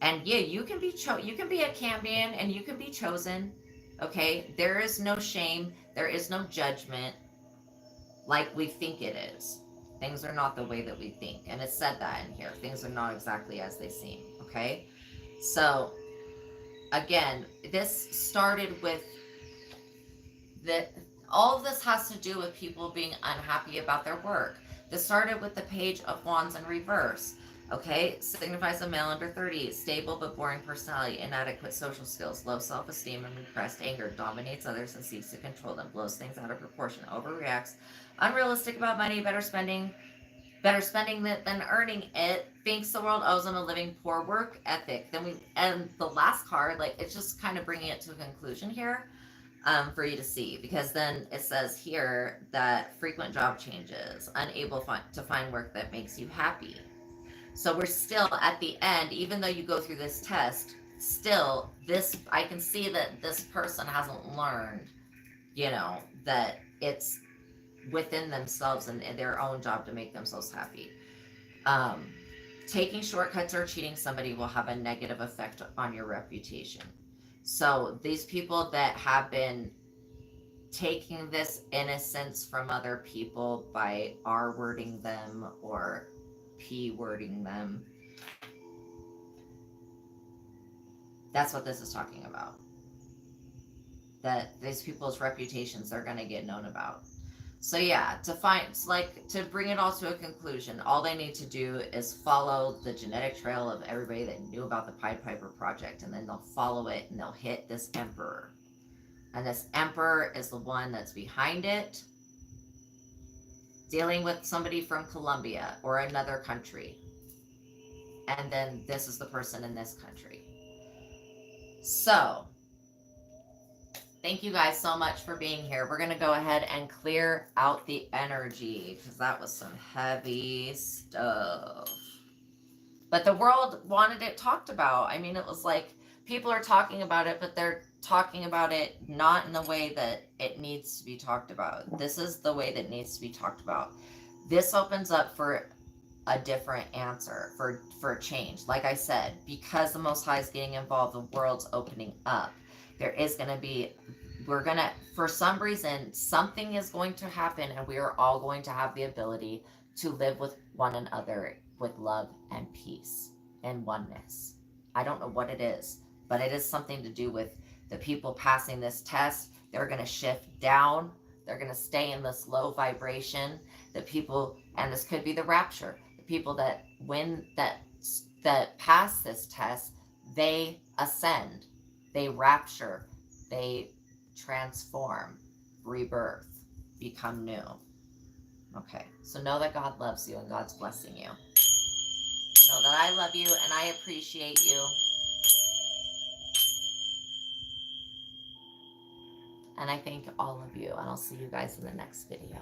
and yeah, you can be a champion and you can be chosen. Okay? There is no shame. There is no judgment like we think it is. Things are not the way that we think. And it said that in here. Things are not exactly as they seem. Okay? So, again, this started with all of this has to do with people being unhappy about their work. This started with the Page of Wands in reverse. Okay, signifies a male under 30, stable but boring personality, inadequate social skills, low self-esteem and repressed anger, dominates others and seeks to control them, blows things out of proportion, overreacts, unrealistic about money, better spending than earning it, thinks the world owes them a living poor work ethic. And the last card, like, it's just kind of bringing it to a conclusion here. For you to see, because then it says here that frequent job changes, unable to find work that makes you happy. So we're still at the end, even though you go through this test, still I can see that this person hasn't learned, that it's within themselves and their own job to make themselves happy. Taking shortcuts or cheating somebody will have a negative effect on your reputation. So these people that have been taking this innocence from other people by R-wording them or P-wording them, that's what this is talking about. That these people's reputations are going to get known about. So yeah, to bring it all to a conclusion, all they need to do is follow the genetic trail of everybody that knew about the Pied Piper project, and then they'll follow it and they'll hit this emperor. And this emperor is the one that's behind it, dealing with somebody from Colombia or another country. And then this is the person in this country. So, thank you guys so much for being here. We're going to go ahead and clear out the energy because that was some heavy stuff. But the world wanted it talked about. I mean, it was like people are talking about it, but they're talking about it not in the way that it needs to be talked about. This is the way that needs to be talked about. This opens up for a different answer, for change. Like I said, because the Most High is getting involved, the world's opening up. There is going to be, for some reason, something is going to happen and we are all going to have the ability to live with one another with love and peace and oneness. I don't know what it is, but it is something to do with the people passing this test. They're going to shift down. They're going to stay in this low vibration. The people, and this could be the rapture, the people that that pass this test, they ascend, they rapture, they transform, rebirth, become new. Okay, so know that God loves you and God's blessing you. Know that I love you and I appreciate you. And I thank all of you, and I'll see you guys in the next video.